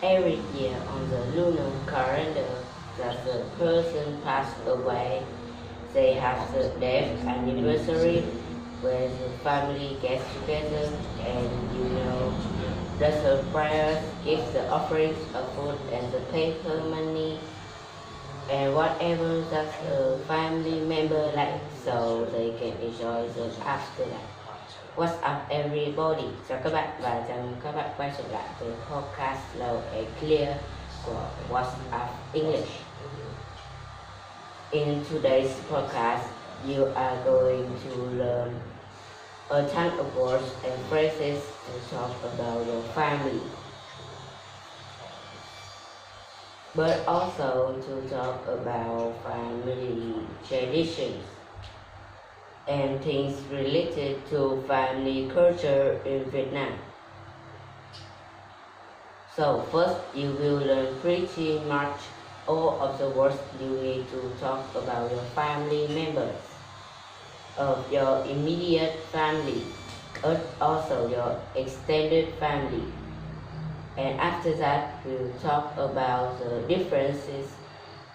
Every year on the lunar calendar that the person passed away, they have the death anniversary where the family gets together and does the prayers, gives the offerings of food and the paper money and whatever that a family member likes so they can enjoy the afterlife. What's up everybody? Chào các bạn và chào mừng các bạn quay trở lại với podcast Loud and Clear của What's Up English. In today's podcast, you are going to learn a ton of words and phrases to talk about your family, but also to talk about family traditions and things related to family culture in Vietnam. So first, you will learn pretty much all of the words you need to talk about your family members, of your immediate family, and also your extended family. And after that, we'll talk about the differences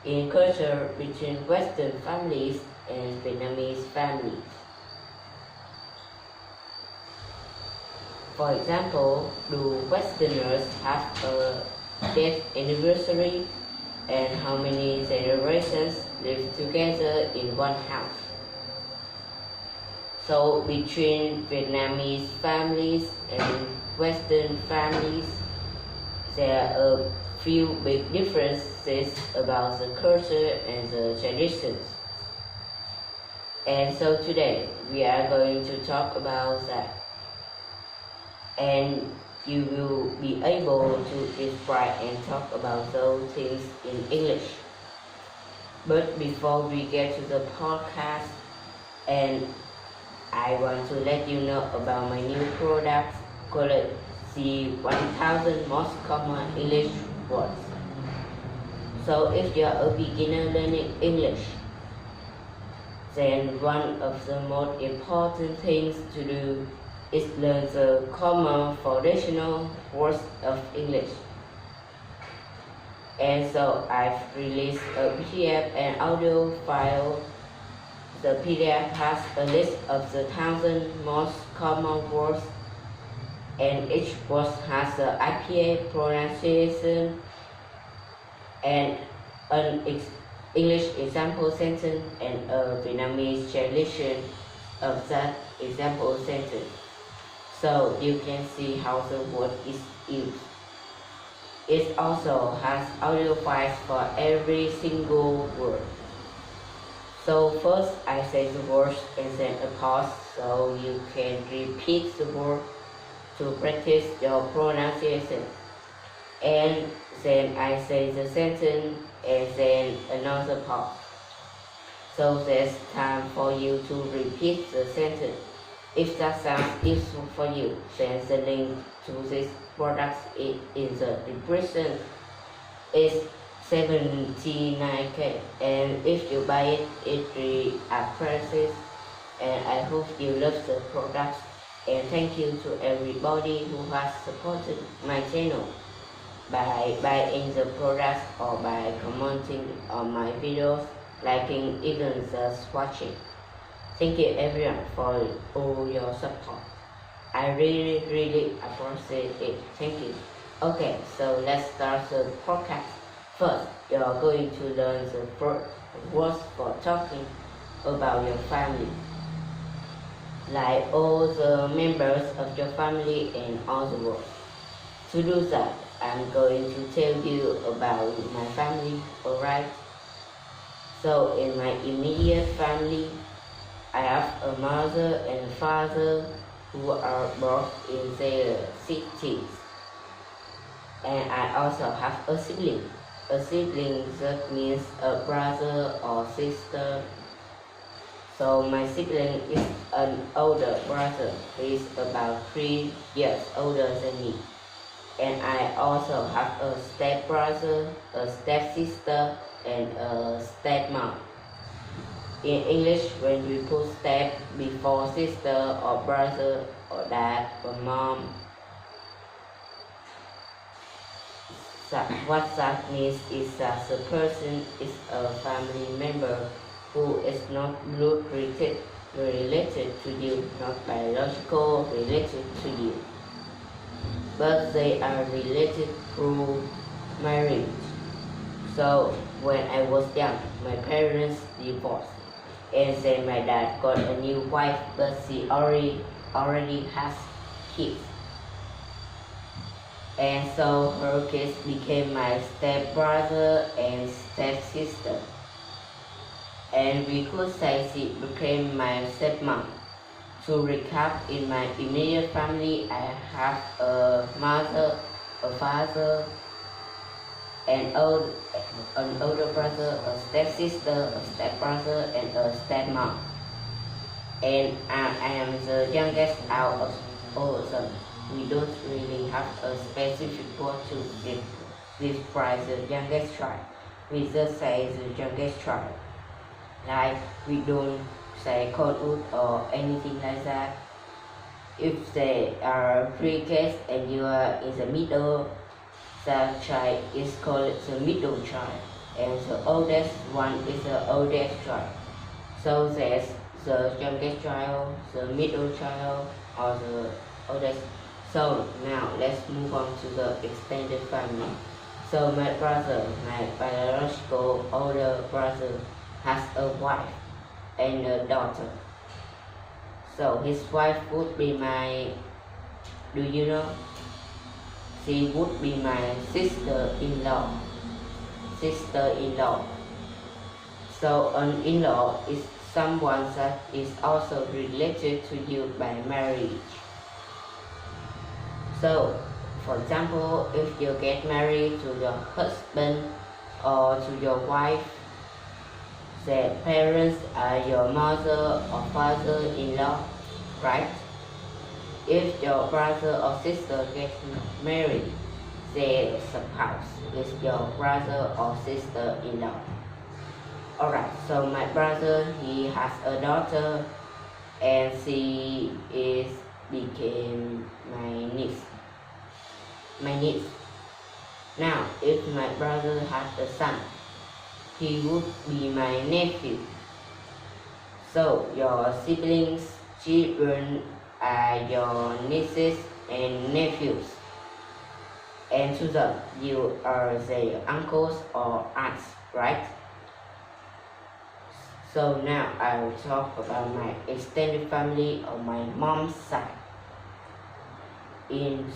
in culture between Western families and Vietnamese families. For example, do Westerners have a death anniversary and how many generations live together in one house? So between Vietnamese families and Western families, there are a few big differences about the culture and the traditions. And so today we are going to talk about that. And you will be able to describe and talk about those things in English. But before we get to the podcast, and I want to let you know about my new product called the 1000 most common English words. So if you're a beginner learning English, then one of the most important things to do is learn the common foundational words of English. And so I've released a PDF and audio file. The PDF has a list of the 1000 most common words, and each word has the IPA pronunciation and an English example sentence and a Vietnamese translation of that example sentence, so you can see how the word is used. It also has audio files for every single word. So first I say the words and then a pause so you can repeat the word to practice your pronunciation. And then I say the sentence and then another pause. So there's time for you to repeat the sentence. If that sounds useful for you, then the link to this product is in the description. It's 79k, and if you buy it, it's free at prices. And I hope you love the product. And thank you to everybody who has supported my channel by buying the product or by commenting on my videos, liking, even just watching. Thank you everyone for all your support. I really appreciate it. Thank you. Okay, so let's start the podcast. First, you are going to learn the first words for talking about your family, like all the members of your family and all the world. To do that, I'm going to tell you about my family, alright? So in my immediate family, I have a mother and a father who are both in their 60s. And I also have a sibling. A sibling that means a brother or sister. So my sibling is an older brother. He is about 3 years older than me. And I also have a stepbrother, a stepsister, and a stepmom. In English, when we put step before sister or brother, or dad or mom. What that means is that the person is a family member who is not blood related to you, not biological related to you, but they are related through marriage. So when I was young, my parents divorced, and then my dad got a new wife, but she already has kids. And so her kids became my stepbrother and stepsister. And we could say she became my stepmom. To recap, in my immediate family, I have a mother, a father, an older brother, a stepsister, a stepbrother, and a stepmom. And I am the youngest out of all of them. We don't really have a specific word to describe the youngest child. We just say the youngest child. Like, we don't say childhood or anything like that. If there are 3 kids and you are in the middle, the child is called the middle child, and the oldest one is the oldest child. So there's the youngest child, the middle child, or the oldest. So now let's move on to the extended family. So my brother, my biological older brother, has a wife and a daughter. So his wife would be my, do you know? She would be my sister-in-law. Sister-in-law. So an in-law is someone that is also related to you by marriage. So, for example, if you get married to your husband or to your wife, their parents are your mother or father-in-law, right? If your brother or sister gets married, their spouse is your brother or sister-in-law. Alright, so my brother, he has a daughter, and she became my niece. Now, if my brother had a son, he would be my nephew. So your siblings, children are your nieces and nephews, and to them you are their uncles or aunts, right? So now I will talk about my extended family on my mom's side. In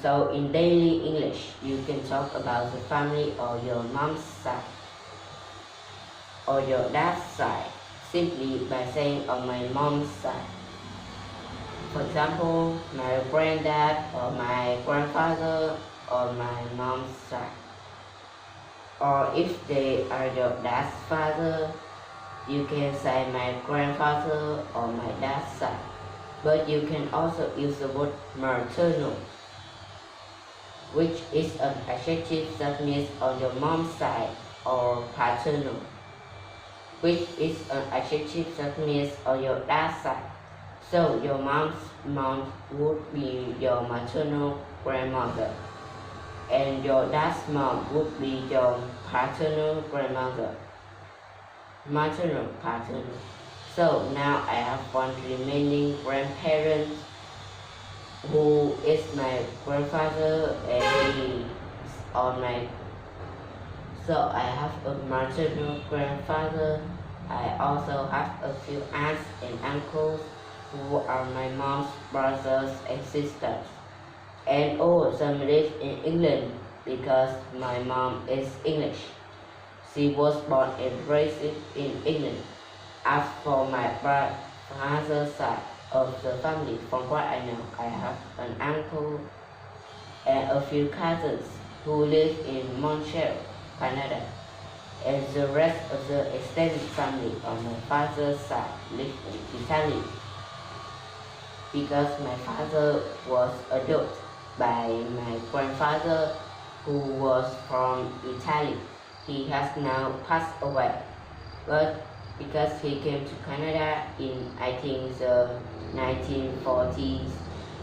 daily English, you can talk about the family on your mom's side or your dad's side simply by saying on my mom's side. For example, my granddad or my grandfather on my mom's side. Or if they are your dad's father, you can say my grandfather or my dad's side. But you can also use the word maternal, which is an adjective that means on your mom's side, or paternal, which is an adjective that means on your dad's side. So your mom's mom would be your maternal grandmother, and your dad's mom would be your paternal grandmother. Maternal, paternal. So now I have one remaining grandparent who is my grandfather, and he is on my. So I have a maternal grandfather. I also have a few aunts and uncles who are my mom's brothers and sisters, and all of them live in England because my mom is English. She was born and raised in England. As for my father's side of the family, from what I know, I have an uncle and a few cousins who live in Montreal, Canada, and the rest of the extended family on my father's side live in Italy. Because my father was adopted by my grandfather, who was from Italy. He has now passed away, but because he came to Canada in, I think, the 1940s,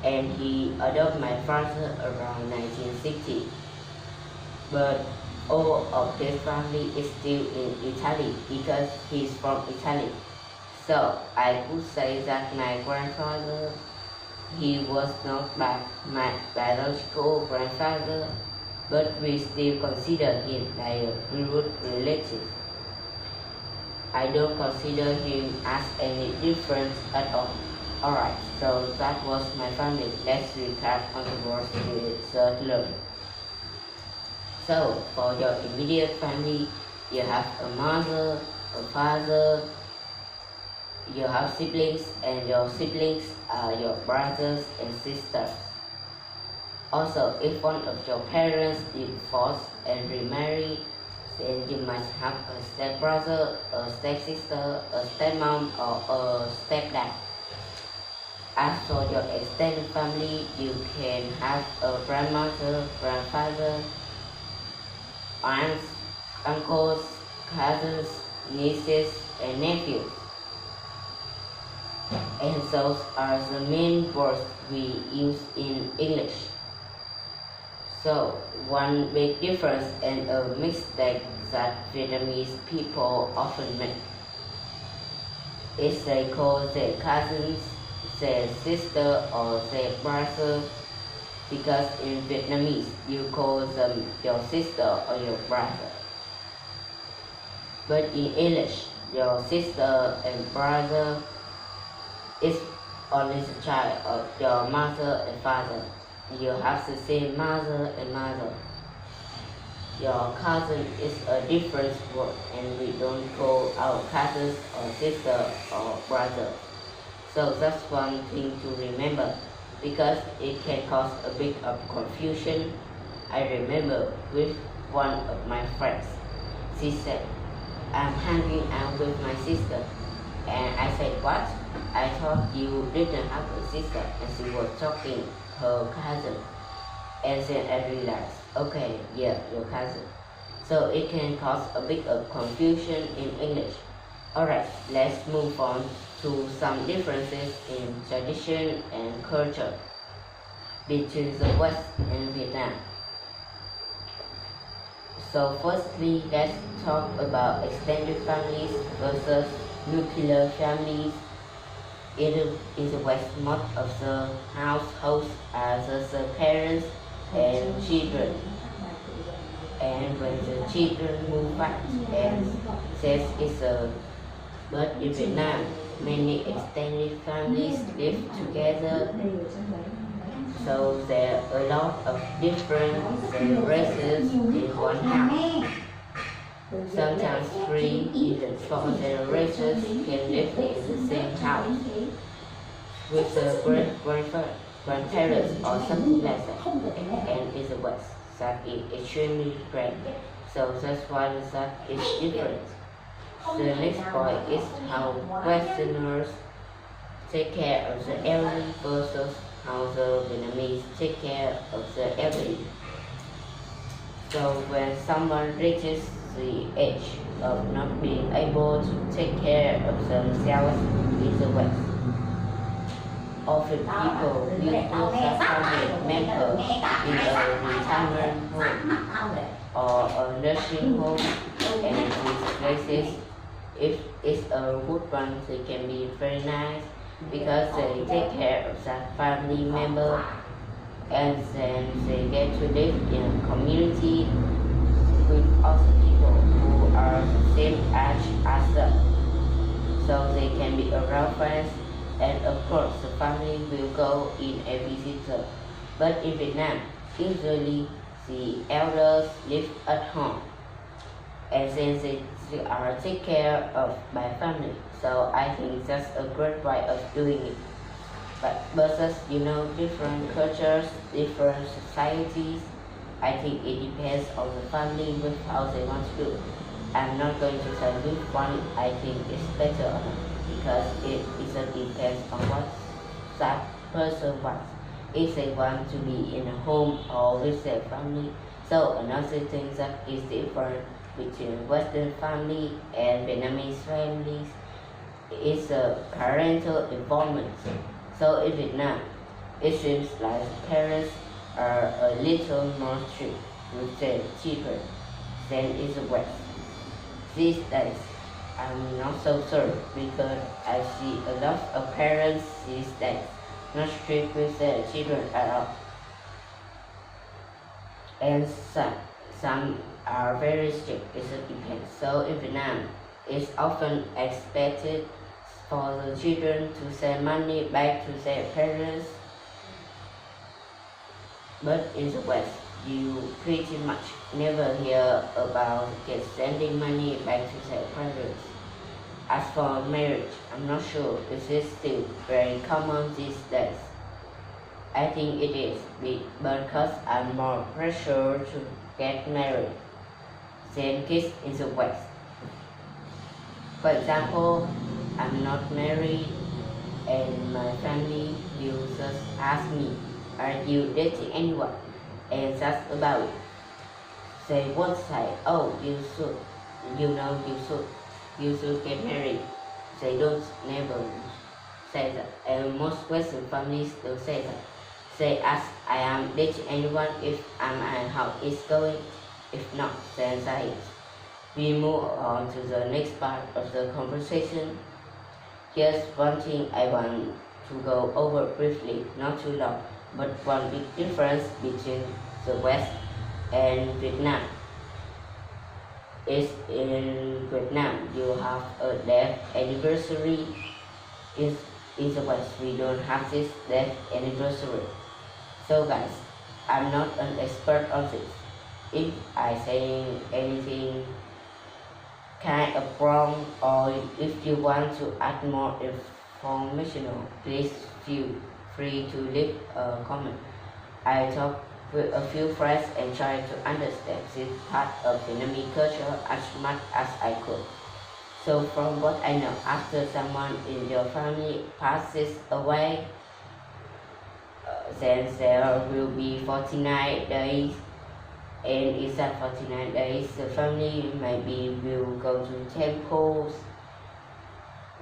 and he adopted my father around 1960. But all of this family is still in Italy because he's from Italy. So I could say that my grandfather, he was not my biological grandfather, but we still consider him like a blood relative. I don't consider him as any different at all. Alright, so that was my family. Let's recap on the words we just learned. So, for your immediate family, you have a mother, a father, you have siblings, and your siblings are your brothers and sisters. Also, if one of your parents divorced and remarried, then you must have a stepbrother, a stepsister, a stepmom, or a stepdad. As for your extended family, you can have a grandmother, grandfather, aunts, uncles, cousins, nieces, and nephews. And those are the main words we use in English. So, one big difference and a mistake that Vietnamese people often make is they call their cousins their sister or their brother, because in Vietnamese you call them your sister or your brother. But in English, your sister and brother is only the child of your mother and father. You have the same mother and mother. Your cousin is a different word, and we don't call our cousins or sister or brother. So that's one thing to remember, because it can cause a bit of confusion. I remember with one of my friends. She said, "I'm hanging out with my sister." And I said, "What? I thought you didn't have a sister." And she was talking her cousin. And then I realized, okay, yeah, your cousin. So it can cause a bit of confusion in English. Alright, let's move on to some differences in tradition and culture between the West and Vietnam. So firstly, let's talk about extended families versus nuclear families. In the West, most of the households are just the parents and children. And when the children move back and says it's a, but in Vietnam, many extended families live together. So there are a lot of different races in one house. Sometimes 3, even 4 generations can live in the same house with the grandparents or something like that. And in the West, that is extremely great. So that's why that is different. The next point is how Westerners take care of the elderly versus how the Vietnamese take care of the elderly. So when someone reaches the age of not being able to take care of themselves in the West, often people will put their family members in a retirement home or a nursing home, and in these places, if it's a good one, they can be very nice because they take care of that family member, and then they get to live in a community with other people who are the same age as them, so they can be around friends, and of course the family will go in a visitor. But in Vietnam, usually the elders live at home, and then they are taken care of by family. So I think that's a great way of doing it. But versus, different cultures, different societies, I think it depends on the family with how they want to do. I'm not going to say which one I think is better or not, because it depends on what that person wants. If they want to be in a home or with their family. So another thing that is different between Western family and Vietnamese families is parental involvement. So in Vietnam, It seems like parents are a little more strict with their children than in the West. These days, I'm not so sure because I see a lot of parents these days not strict with their children at all. And some are very strict, it depends. So in Vietnam, it's often expected for the children to send money back to their parents, but in the West, you pretty much never hear about kids sending money back to their parents. As for marriage, I'm not sure if it's still very common these days. I think it is because I'm more pressure to get married than kids in the West. For example, I'm not married and my family will just ask me, are you dating anyone? And that's about it. They won't say, oh, you should, you should get married. They don't never say that. And most Western families don't say that. They ask, I am dating anyone if I'm and how it's going. If not, then say it. We move on to the next part of the conversation. Here's one thing I want to go over briefly, not too long, but one big difference between the West and Vietnam is in Vietnam you have a death anniversary. In the West we don't have this death anniversary. So guys, I'm not an expert on this. If I say anything kind of wrong or if you want to add more information, please feel free to leave a comment. I talk with a few friends and try to understand this part of Vietnamese culture as much as I could. So from what I know, after someone in your family passes away, then there will be 49 days, and in that 49 days, the family maybe will go to temples,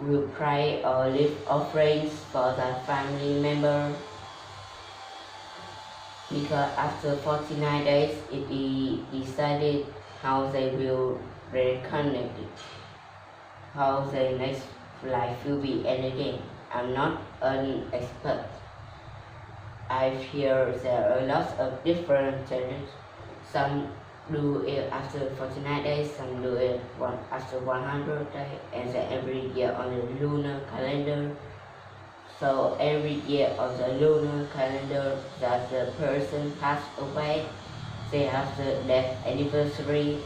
will pray or leave offerings for the family member. Because after 49 days, it is decided how they will reconnect it, how their next life will be ending. I'm not an expert. I've heard there are lots of different changes. Some do it after 49 days, some do it after 100 days, and then every year on the lunar calendar. So every year on the lunar calendar that the person passed away, they have the death anniversary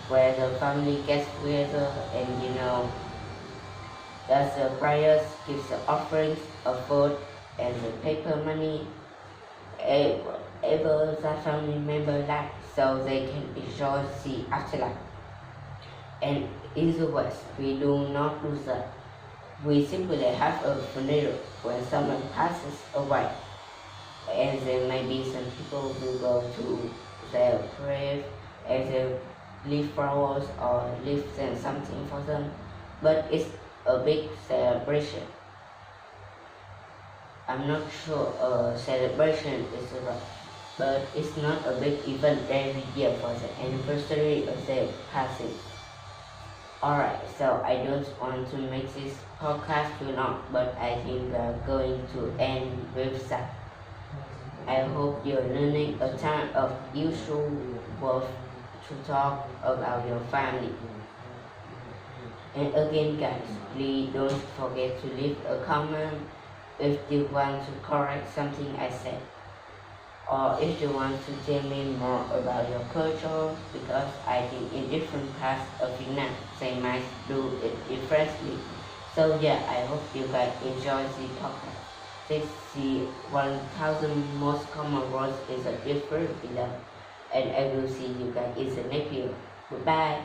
where the family gets together and does the prayers, gives the offerings of food and the paper money, whatever that family member like, so they can enjoy the afterlife. And in the West, we do not do that. We simply have a funeral when someone passes away, and then maybe some people will go to their grave and they leave flowers or leave them something for them, but it's a big celebration. I'm not sure a celebration is right, but it's not a big event every year for the anniversary of their passing. Alright, so I don't want to make this podcast too long, but I think we're going to end with that. I hope you're learning a ton of useful words to talk about your family. And again guys, please don't forget to leave a comment if you want to correct something I said, or if you want to tell me more about your culture, because I think in different parts of Vietnam they might do it differently. So yeah, I hope you guys enjoy the podcast. This is 1000 most common words in the different below, and I will see you guys in the next video. Goodbye.